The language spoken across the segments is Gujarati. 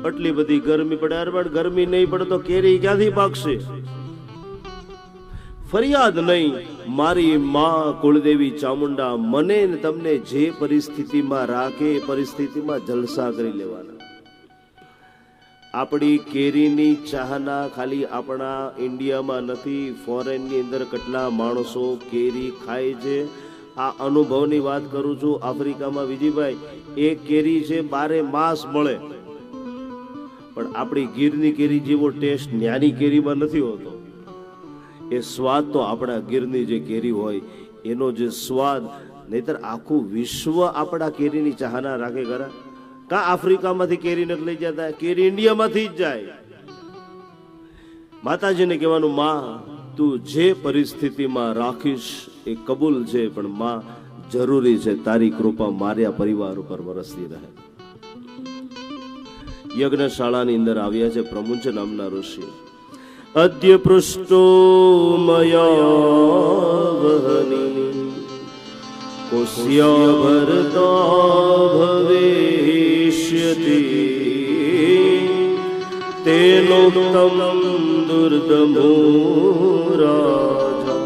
આટલી બધી ગરમી પડે, અરે પણ ગરમી નહીં પડે તો કેરી ક્યાંથી પાકશે? ફરિયાદ નહીં, મારી માં કુળદેવી ચામુંડા મને ને તમને જે પરિસ્થિતિમાં રાખે એ પરિસ્થિતિમાં જલસા કરી લેવાના. આપણી કેરીની ચાહના ખાલી આપણા ઇન્ડિયામાં નથી, ફોરેનની અંદર કેટલા માણસો કેરી ખાય છે. આ અનુભવની વાત કરું છું. આફ્રિકામાં વિજયભાઈ એક કેરી છે 12 માસ મળે, પણ આપણી ગીરની કેરી જેવો ટેસ્ટ ન્યાની કેરીમાં નથી હોતો. એ સ્વાદ તો આપણા ગીરની જે કેરી હોય એનો જે સ્વાદ, નહીતર આખું વિશ્વ આપણા કેરીની ચાહના રાખે ખરા. કા આફ્રિકામાંથી કેરી નથી લઈ જતા, કેરી ઇન્ડિયામાંથી જ જાય. માતાજીને કહેવાનું, માં તું જે પરિસ્થિતિમાં રાખીશ એ કબૂલ છે, પણ માં જરૂરી છે તારી કૃપા મારા પરિવાર ઉપર વરસતી રહે. યજ્ઞશાળાની અંદર આવ્યા છે પ્રમુંચ નામના ઋષિ. અદ્ય પૃષ્ટો મયા વહની કોસ્યા ભરતા ભવેષ્યતિ તેનોક્તમ દુર્દમો રાજા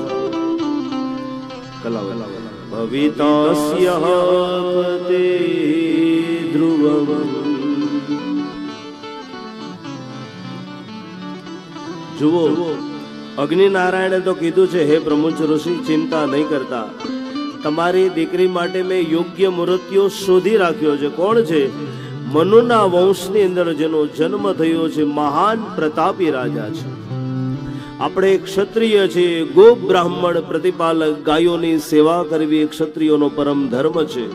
ભવિતાસ્ય પતે ધ્રુવમ. જુઓ, અગ્નિનારાયણે તો કીધું છે, હે પ્રમુચ ઋષિ ચિંતા નહીં કરતા, તમારી દીકરી માટે મેં યોગ્ય મૂર્તિઓ શોધી રાખ્યો છે. કોણ છે? મનુના વંશની અંદર જેનો જન્મ થયો છે, મહાન પ્રતાપી રાજા છે. આપણે ક્ષત્રિય છીએ, ગો બ્રાહ્મણ પ્રતિપાલક, ગાયોની સેવા કરવી એ ક્ષત્રિયોનો પરમ ધર્મ છે.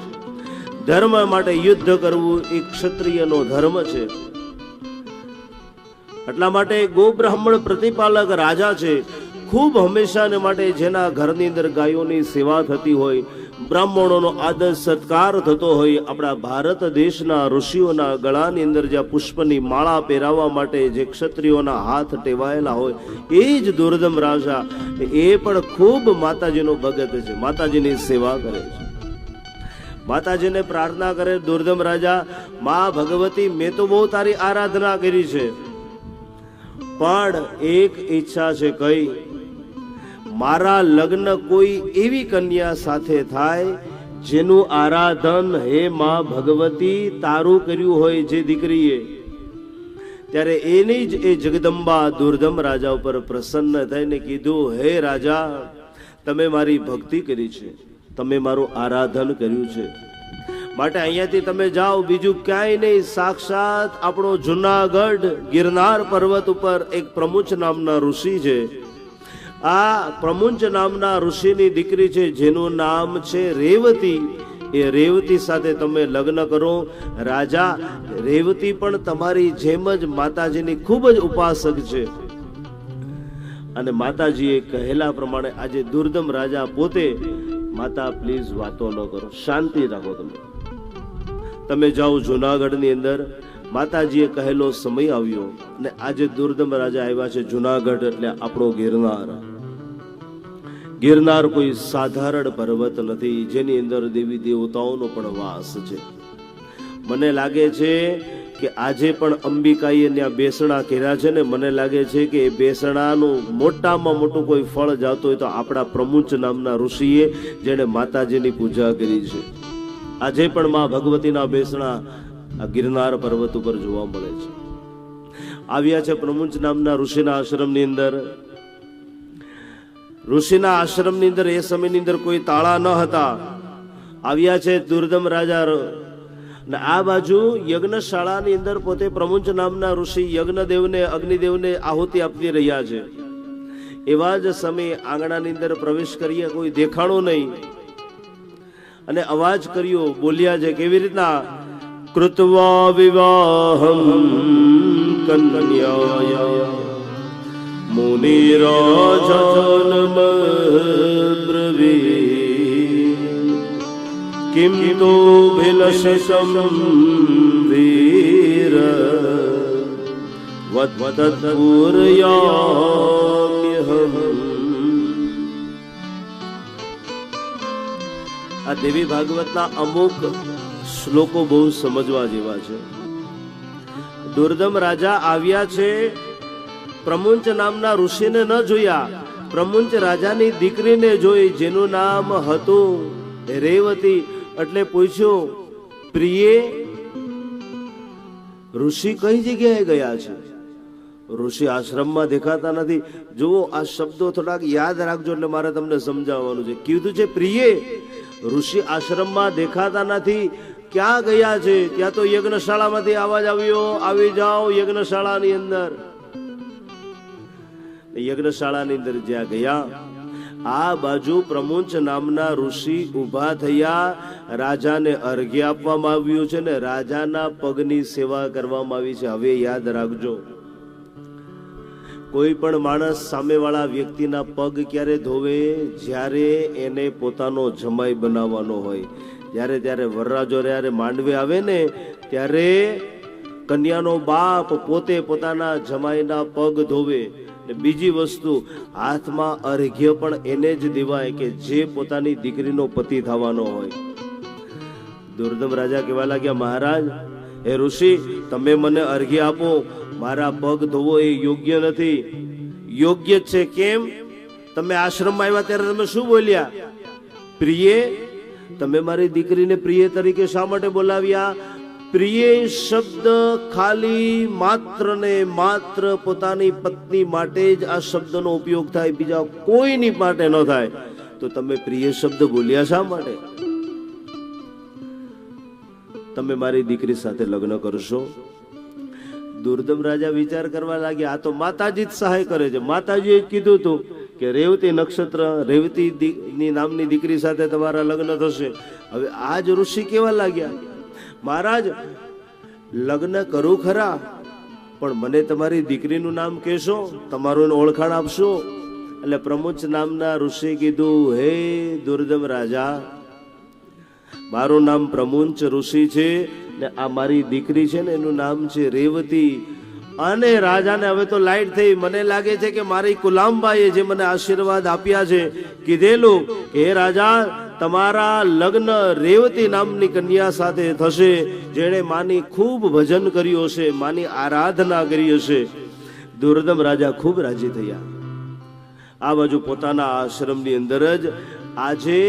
ધર્મ માટે યુદ્ધ કરવું એ ક્ષત્રિયનો ધર્મ છે. એટલા માટે ગો બ્રાહ્મણ પ્રતિપાલક રાજા છે. ખૂબ હંમેશાને માટે જેના ઘરની અંદર ગાયોની સેવા થતી હોય, બ્રાહ્મણોનો આદર સત્કાર થતો હોય, આપણા ભારત દેશના ઋષિઓના ગળાની અંદર જ્યાં પુષ્પની માળા પહેરાવવા માટે જે ક્ષત્રિયોના હાથ ટેવાયેલા હોય, એ જ દુર્દમ રાજા એ પણ ખૂબ માતાજીનો ભગત છે, માતાજીની સેવા કરે છે. માતાજીને પ્રાર્થના કરે, દુર્દમ રાજા, માં ભગવતી મેં તો બહુ તારી આરાધના કરી છે, પણ એક ઈચ્છા છે. કઈ? મારા લગ્ન કોઈ એવી કન્યા સાથે થાય જેનું આરાધન હે માં ભગવતી તારું કર્યું હોય જે દીકરીએ. ત્યારે એની જ એ જગદંબા દુર્દમ રાજા ઉપર પ્રસન્ન થઈને કીધું, હે રાજા, તમે મારી ભક્તિ કરી છે, તમે મારું આરાધન કર્યું છે, માટે અહીંયાથી તમે જાઓ, બીજું ક્યાંય નહીં. સાક્ષાત આપણો જુનાગઢ ગિરનાર પર્વત ઉપર એક પ્રમુચ નામના ઋષિ છે. આ પ્રમુંચ નામના ઋષિની દીકરી છે જેનું નામ છે રેવતી. એ રેવતી સાથે તમે લગ્ન કરો. રાજા, રેવતી પણ તમારી જેમ જ માતાજીની ખૂબ જ ઉપાસક છે. અને માતાજીએ કહેલા પ્રમાણે આજે દુર્દમ રાજા પોતે, માતા પ્લીઝ વાતો ન કરો, શાંતિ રાખો, તમે જાઓ જુનાગઢની અંદર. માતાજીએ કહેલો સમય આવ્યો અને આજે દુર્દમ રાજા આવ્યા છે જુનાગઢ, એટલે આપણો ગિરનાર. ગિરનાર કોઈ સાધારણ પર્વત નથી, જેની અંદર દેવી દેવતાઓનો પણ વાસ છે. મને લાગે છે કે આજે પણ અંબિકાએ ત્યાં બેસણા કર્યા છે ને, મને લાગે છે કે એ બેસણાનું મોટામાં મોટું કોઈ ફળ જાતું હોય તો આપણા પ્રમુચ નામના ઋષિએ, જેણે માતાજીની પૂજા કરી છે. આજે પણ માં ભગવતીના બેસણા આ ગિરનાર પર્વત ઉપર જોવા મળે છે. આવ્યા છે પ્રમુચ નામના ઋષિના આશ્રમની અંદર. ઋષિના આશ્રમની અંદર એ સમયની અંદર કોઈ તાળા ન હતા. આવ્યા છે દુર્દમ રાજા. આ બાજુ યજ્ઞશાળાની અંદર પોતે પ્રમુચ નામના ઋષિ યજ્ઞદેવને, અગ્નિદેવને આહુતિ આપી રહ્યા છે. એવા જ સમયે આંગણાની અંદર પ્રવેશ કરીએ, કોઈ દેખાણો નહીં, અને અવાજ કર્યો, બોલ્યા છે કેવી રીતના? કૃત્વા વિવાહમ કન્યાયા મુનિરાજન બ્રવીત કિમ તો ભિલશમ વીર વત્તપુરયામ્યહમ. આ દેવી ભાગવતના અમુક શ્લોકો બહુ સમજવા જેવા છે. દુર્દમ રાજા આવ્યા છે, પ્રમુંચ નામના ઋષિને ન જોયા, પ્રમુંચ રાજાની દીકરીને જોઈ, જેનું નામ હતું રેવતી. એટલે પૂછ્યું, પ્રિયે, ઋષિ કઈ જગ્યાએ ગયા છે? ઋષિ આશ્રમમાં દેખાતા નથી. જુઓ, આ શબ્દો થોડાક યાદ રાખજો, એટલે મારે તમને સમજાવવાનું છે. કીધું છે પ્રિયે, ઋષિ આશ્રમમાં દેખાતા નથી, ક્યાં ગયા છે? ત્યાં તો યજ્ઞશાળામાંથી અવાજ આવ્યો, આવી જાઓ યજ્ઞશાળાની અંદર. યજ્ઞશાળાની અંદર જ્યાં ગયા, આ બાજુ પ્રમુંચ નામના ઋષિ ઉભા થયા, રાજાને અર્ઘ્ય આપવામાં આવ્યું છે ને રાજાના પગની સેવા કરવામાં આવી છે. હવે યાદ રાખજો, કોઈ પણ માણસ સામેવાળા વ્યક્તિના પગ ક્યારે ધોવે? જ્યારે એને પોતાનો જમાઈ બનાવવાનો હોય. ત્યારે વરરાજો જ્યારે માંડવે આવે ને, ત્યારે કન્યાનો બાપ પોતે પોતાના જમાઈના પગ ધોવે. બીજી વસ્તુ, હાથમાં અર્ઘ્ય પણ એને જ દેવાય કે જે પોતાની દીકરીનો પતિ થવાનો હોય. દુર્દમ રાજા કહેવા લાગ્યા, મહારાજ, હે ઋષિ, તમે મને અર્ઘ્ય આપો, મારા પગ ધોવો એ યોગ્ય નથી. યોગ્ય છે. કેમ? તમે આશ્રમમાં આવ્યા ત્યારે તમે શું બોલ્યા? પ્રિયે. તમે મારી દીકરીને પ્રિય તરીકે શા માટે બોલાવ્યા? પ્રિય શબ્દ ખાલી માત્ર ને માત્ર પોતાની પત્ની માટે જ આ શબ્દનો ઉપયોગ થાય, બીજા કોઈની માટે ન થાય. તો તમે પ્રિય શબ્દ બોલ્યા શા માટે? તમે મારી દીકરી સાથે લગ્ન કરશો? દુર્દમ રાજા વિચાર કરવા લાગ્યા, આ તો માતાજી જ સહાય કરે છે. માતાજીએ કીધું હતું કે રેવતી નક્ષત્ર, રેવતી ની નામની દીકરી સાથે તમારા લગ્ન થશે. હવે આજ ઋષિ કેવા લાગ્યા, મહારાજ, લગ્ન કરું ખરા, પણ મને તમારી દીકરીનું નામ કહેશો, તમારું ઓળખાણ આપશો? એટલે પ્રમુચ નામના ઋષિ કીધું, હે દુર્દમ રાજા, મારું નામ પ્રમુંચ ઋષિ છે ને આ મારી દીકરી છે ને એનું નામ છે રેવતી. અને રાજાને હવે તો લાઈટ થઈ. મને લાગે છે કે મારી કુલામબાઈએ જે મને આશીર્વાદ આપ્યા છે, કીધેલું કે હે રાજા, તમારા લગ્ન રેવતી નામની કન્યા સાથે થશે, જેણે માની ખૂબ ભજન કર્યું હશે, માની આરાધના કરી હશે. દુર્દમ રાજા ખૂબ રાજી થયા. આ બાજુ પોતાના આશ્રમની અંદર જ આજે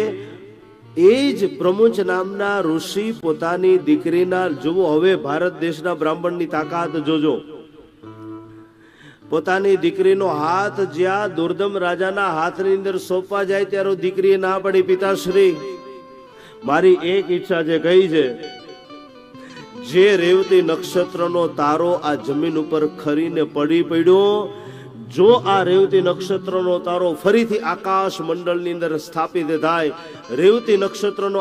એ જ પ્રમુચ નામના ઋષિ પોતાની દીકરીના, જુઓ હવે ભારત દેશના બ્રાહ્મણની તાકાત જોજો, પોતાની દીકરીનો હાથ જ્યાં દુર્દમ રાજાના હાથની અંદર સોંપવા જાય ત્યારે દીકરીએ ના પડી, પિતાશ્રી, મારી એક ઈચ્છા છે. કઈ છે? જે રેવતી નક્ષત્રનો તારો આ જમીન ઉપર ખરીને પડી પડ્યો, જો આ રેવતી નક્ષત્રનો તારો ફરીથી આકાશ મંડળની અંદર સ્થાપિત થાય, રેવતી નક્ષત્રનો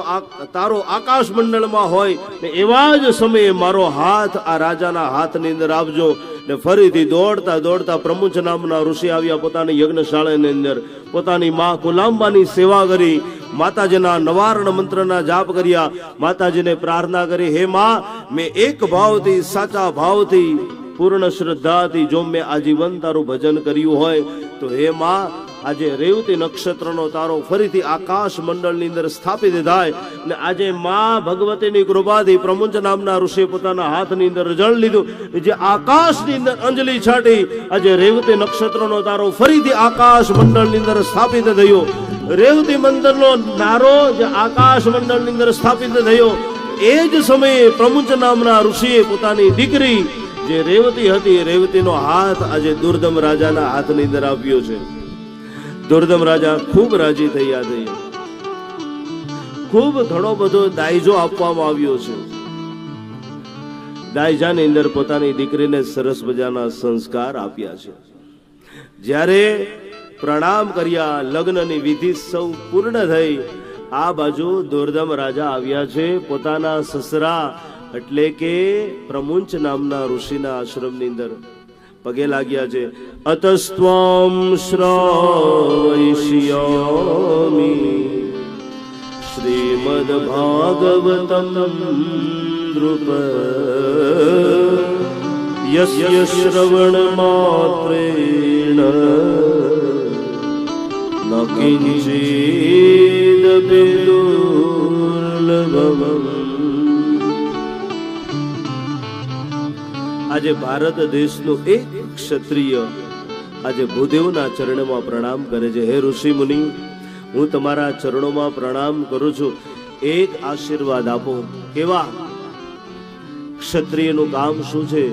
તારો આકાશ મંડળમાં હોય ને એવા જ સમયે મારો હાથ આ રાજાના હાથની અંદર આપજો. ને ફરીથી દોડતા દોડતા પ્રમુચ નામના ઋષિ આવ્યા પોતાની યજ્ઞશાળાની અંદર, પોતાની માં કુલાંબાની સેવા કરી, માતાજીના નવારણ મંત્રના જાપ કર્યા, માતાજીને પ્રાર્થના કરી, હે માં, મેં એક ભાવથી, સાચા ભાવથી, પૂર્ણ શ્રદ્ધાથી જો મેં આજીવન તારું ભજન કર્યું હોય તો હે માં, આજે રેવતી નક્ષત્રનો તારો ફરીથી આકાશ મંડળની અંદર સ્થાપિત થાય. ને આજે માં ભગવતીની કૃપાથી પ્રમુંચ નામના ઋષિએ પોતાના હાથની અંદર જળ લીધું, જે આકાશની અંદર અંજલિ છાટી, આજે રેવતી નક્ષત્રનો તારો ફરીથી આકાશ મંડળની અંદર સ્થાપિત થયો. રેવતી મંદિરનો નારો જે આકાશ મંડળની અંદર સ્થાપિત થયો, એ જ સમયે પ્રમુંચ નામના ઋષિએ પોતાની દીકરી જે રેવતી હતી, રેવતીનો હાથ આજે દુર્દમ રાજાના હાથની અંદર આપ્યો છે. દુર્દમ રાજા ખૂબ રાજી થયા છે. ખૂબ ઘણો બધો દાયજો આપવામાં આવ્યો છે. દાયજાની અંદર પોતાની દીકરીને સરસ મજાના સંસ્કાર આપ્યા છે. જ્યારે પ્રણામ કર્યા, લગ્નની વિધિ સૌ પૂર્ણ થઈ, આ બાજુ દુર્દમ રાજા આવ્યા છે પોતાના સસરા એટલે કે પ્રમુંચ નામના ઋષિના આશ્રમની અંદર પગે લાગ્યા છે. અતસ્ત્વમ શ્રાવયિષ્યામિ શ્રીમદ ભાગવતમ નૃપ યસ્ય શ્રવણ માત્રેણ ન કિંચિદપી દુર્લભમ. આજે ભારત દેશનો એક ક્ષત્રિય આજે ભૂદેવના ચરણમાં પ્રણામ કરે છે. હે ઋષિ મુનિ, હું તમારા ચરણોમાં પ્રણામ કરું છું. એક આશીર્વાદ આપો. કેવા? ક્ષત્રિયનું કામ શું છે?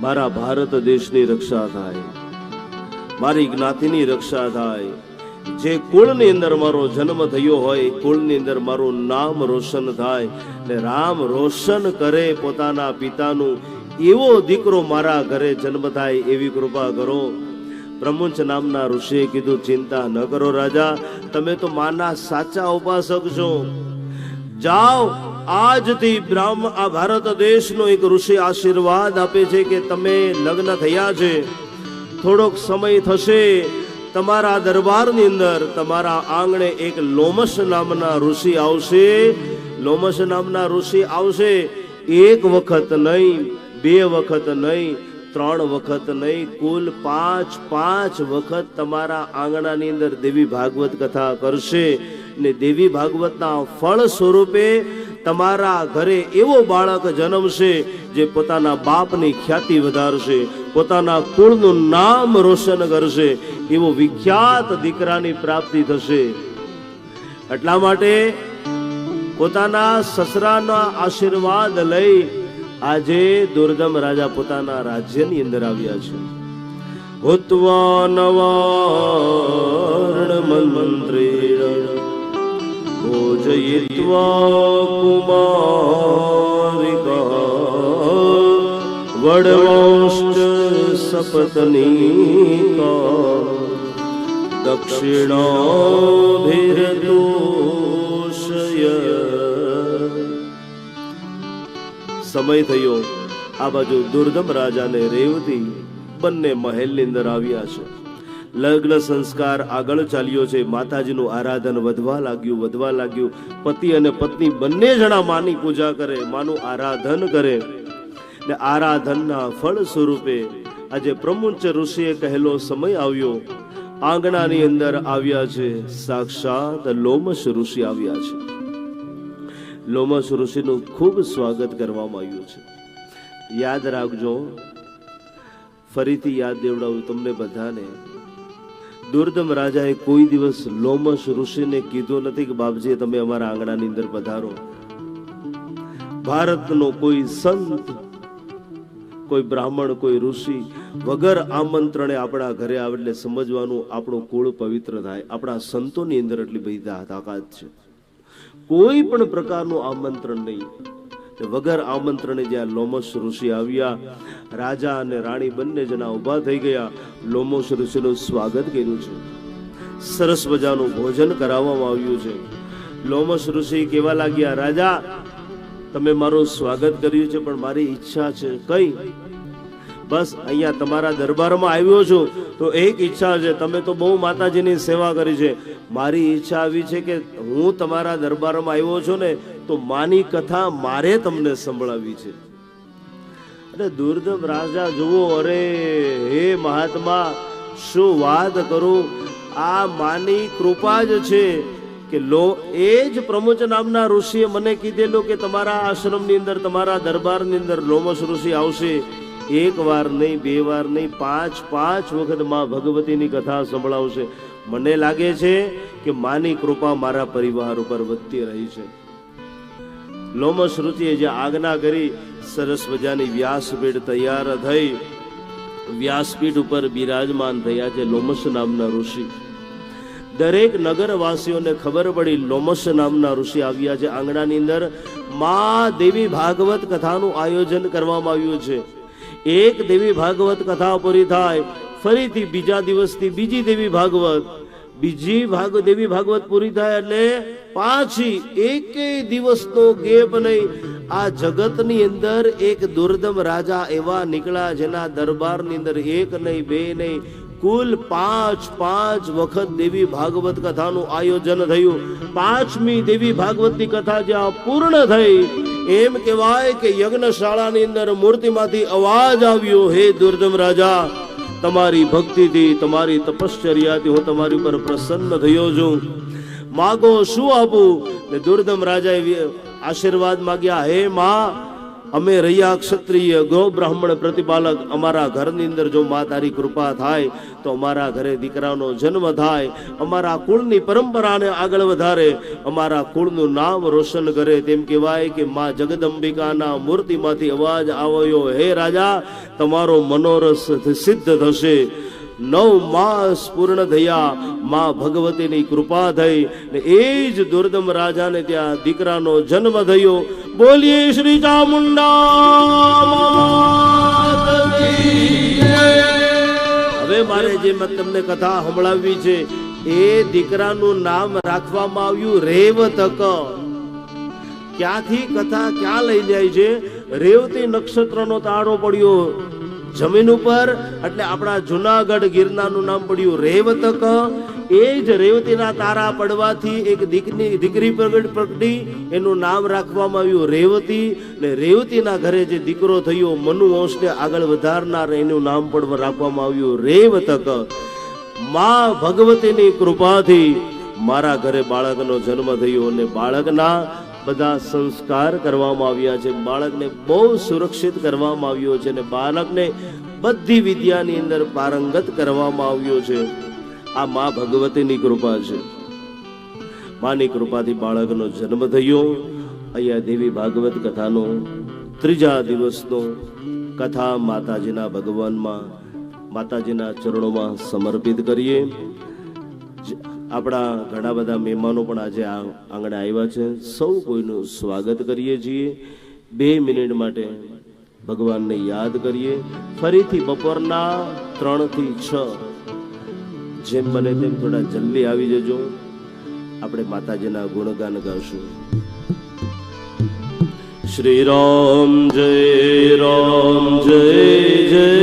મારા ભારત દેશની રક્ષા થાય, મારી જ્ઞાતિની રક્ષા થાય. જે કુળની અંદર મારો જન્મ થયો હોય, કુળની અંદર મારું નામ રોશન થાય ને રામ રોશન કરે પોતાના પિતાનું, એવો દીકરો મારા ઘરે જન્મ થાય એવી કૃપા કરો. પ્રમુંચ નામના ઋષિએ કીધું, ચિંતા ન કરો રાજા, તમે તો માના સાચા ઉપાસક છો. જાઓ, આજથી આ ભારત દેશનો એક ઋષિ આશીર્વાદ આપે છે કે તમે લગ્ન થયા છે, થોડોક સમય થશે, તમારા દરબારની અંદર તમારા આંગણે એક લોમશ નામના ઋષિ આવશે. લોમશ નામના ઋષિ આવશે. એક વખત નહીં, બે વખત નહીં, 3 વખત નહીં, કુલ 5 વખત તમારા આંગણાની અંદર દેવી ભાગવત કથા કરશે ને દેવી ભાગવતના ફળ સ્વરૂપે તમારા ઘરે એવો બાળક જન્મશે જે પોતાના બાપની ખ્યાતિ વધારશે, પોતાના કુળનું નામ રોશન કરશે, એવો વિખ્યાત દીકરાની પ્રાપ્તિ થશે. એટલા માટે પોતાના સસરાના આશીર્વાદ લઈ આજે દુર્દમ રાજા પોતાના રાજ્યની અંદર આવ્યા છે. હુત્વા નવાર્ણ મંત્રેણ ભોજયિત્વા કુમારિકા વડવંશ સપત્નીકા દક્ષિણાભિરતોષય. સમય થયો. આ બાજુ દુર્દમ રાજા ને રેવતી બંને મહેલની અંદર આવ્યા છે. લગ્ન સંસ્કાર આગળ ચાલ્યો છે. માતાજીનું આરાધન વધવા લાગ્યું. પતિ અને પત્ની બંને જણા માની પૂજા કરે, માનું આરાધન કરે ને આરાધનના ફળ સ્વરૂપે આજે પ્રમુંચ ઋષિએ કહેલો સમય આવ્યો. આંગણાની અંદર આવ્યા છે સાક્ષાત લોમશ ઋષિ આવ્યા છે. લોમશ ઋષિનું ખૂબ સ્વાગત કરવામાં આવ્યું છે. યાદ રાખજો, ફરીથી યાદ દેવડાવું તમને બધાને, દુર્દમ રાજાએ કોઈ દિવસ લોમશ ઋષિને કીધું નથી કે બાપજી તમે અમારા આંગણાની અંદર પધારો. ભારતનો કોઈ સંત, કોઈ બ્રાહ્મણ, કોઈ ઋષિ વગર આમંત્રણે આપણા ઘરે આવે એટલે સમજવાનું આપણું કુળ પવિત્ર થાય. આપણા સંતોની અંદર એટલી બધી તાકાત છે. કોઈ પણ પ્રકારનું આમંત્રણ નહીં, વગર આમંત્રણે જ્યાં લોમશ ઋષિ આવ્યા, રાજા અને રાણી બંને જણા ઉભા થઈ ગયા. લોમશ ઋષિનું સ્વાગત કર્યું છે, સરસ મજાનું ભોજન કરાવવામાં આવ્યું છે. લોમશ ઋષિ કેવા લાગ્યા, રાજા તમે મારું સ્વાગત કર્યું છે પણ મારી ઈચ્છા છે. કઈ? બસ અહીંયા તમારા દરબારમાં આવ્યો છું તો એક ઈચ્છા છે. તમે તો બહુ માતાજીની સેવા કરી છે, મારી ઈચ્છા આવી છે કે હું તમારા દરબારમાં આવ્યો છું ને તો માની કથા મારે તમને સંભળાવી છે. અને દુર્દમ રાજા જુઓ, અરે હે મહાત્મા, શું વાત કરું, આ માની કૃપા જ છે કે એ જ પ્રમુચ નામના ઋષિએ મને કીધેલું કે તમારા આશ્રમની અંદર, તમારા દરબારની અંદર લોમશ ઋષિ આવશે. એક વાર નહીં, બે વાર નહીં, 5 વખત માં ભગવતીની કથા સંભળાવશે. મને લાગે છે કે માની કૃપા મારા પરિવાર ઉપર વધતી રહી છે. લોમશ ઋષિએ જે આજ્ઞા કરી, સરસ મજાની વ્યાસપીઠ તૈયાર થઈ. વ્યાસપીઠ ઉપર બિરાજમાન થયા છે લોમશ નામના ઋષિ. દરેક નગરવાસીઓને ખબર પડી લોમશ નામના ઋષિ આવ્યા છે. આંગણાની અંદર માં દેવી ભાગવત કથાનું આયોજન કરવામાં આવ્યું છે. એક દેવી ભાગવત કથા પૂરી થાય, ફરીથી બીજા દિવસથી બીજી દેવી ભાગવત, દેવી ભાગવત પૂરી થાય એટલે પાછી એકેય દિવસનો ગેપ નહીં. આ જગતની અંદર એક દુર્દમ રાજા એવા નીકળ્યા જેના દરબારની અંદર એક નહીં, બે નહીં, કુલ 5 વખત દેવી ભાગવત કથાનું આયોજન થયું. 5મી દેવી ભાગવતની કથા જ્યાં પૂર્ણ થઈ, એમ કહેવાય કે યજ્ઞશાળાની અંદર મૂર્તિમાંથી અવાજ આવ્યો, હે દુર્દમ રાજા, તમારી ભક્તિથી, તમારી તપશ્ચર્યાથી હું તમારી ઉપર પ્રસન્ન થયો છું. માગો, શું આપું? ને દુર્દમ રાજાએ આશીર્વાદ માગ્યા, હે માં, અમે રહ્યા ક્ષત્રિય ગૌ બ્રાહ્મણ પ્રતિપાલક, અમારા ઘરની અંદર જો મા તારી કૃપા થાય તો અમારા ઘરે દીકરાનો જન્મ થાય, અમારા કુળની પરંપરાને આગળ વધારે, અમારા કુળનું નામ રોશન કરે. તેમ કહેવાય કે મા જગદંબિકાના મૂર્તિમાંથી અવાજ આવ્યો, હે રાજા, તમારો મનોરથ સિદ્ધ થશે. 9 માસ પૂર્ણ થયા, મા ભગવતીની કૃપા થઈ ને એ જ દુર્દમ રાજાને ત્યાં દીકરાનો જન્મ થયો. બોલીએ શ્રી ચામુંડા. હવે મારે જે તમને કથા સંભળાવી છે એ દીકરાનું નામ રાખવામાં આવ્યું રેવતક. ક્યાંથી કથા ક્યાં લઈ જાય છે? રેવતી નક્ષત્રનો તાળો પડ્યો જમીન ઉપર, એટલે આપણા જુનાગઢ ગિરનારનું નામ પડ્યું રેવતક. એ જ રેવતીના તારા પડવાથી એક દીકરી પ્રગટી, એનું નામ રાખવામાં આવ્યું રેવતી. ને રેવતીના ઘરે જે દીકરો થયો મનુ વંશને આગળ વધારનાર, એનું નામ પણ રાખવામાં આવ્યું રેવતક. મા ભગવતીની કૃપાથી મારા ઘરે બાળકનો જન્મ થયો અને બાળકના બધા સંસ્કાર કરવામાં આવ્યા છે. બાળકને બહુ સુરક્ષિત કરવામાં આવ્યો છે અને બાળકને બધી વિદ્યાની અંદર પારંગત કરવામાં આવ્યો છે. આ મા ભગવતીની કૃપા છે. માની કૃપાથી બાળકનો જન્મ થયો. અહીંયા દેવી ભાગવત કથાનો 3જા દિવસનો કથા માતાજીના ભગવાનમાં, માતાજીના ચરણોમાં સમર્પિત કરીએ. આપણા ઘણા બધા મહેમાનો પણ આજે આંગણે આવ્યા છે. સૌ કોઈનું સ્વાગત કરીએ છીએ. 2 મિનિટ માટે ભગવાનને યાદ કરીએ. ફરીથી બપોરના 3 થી 6 જેમ બને તેમ થોડા જલ્દી આવી જજો. આપણે માતાજીના ગુણગાન ગાશું. શ્રી રામ જય રામ જય જય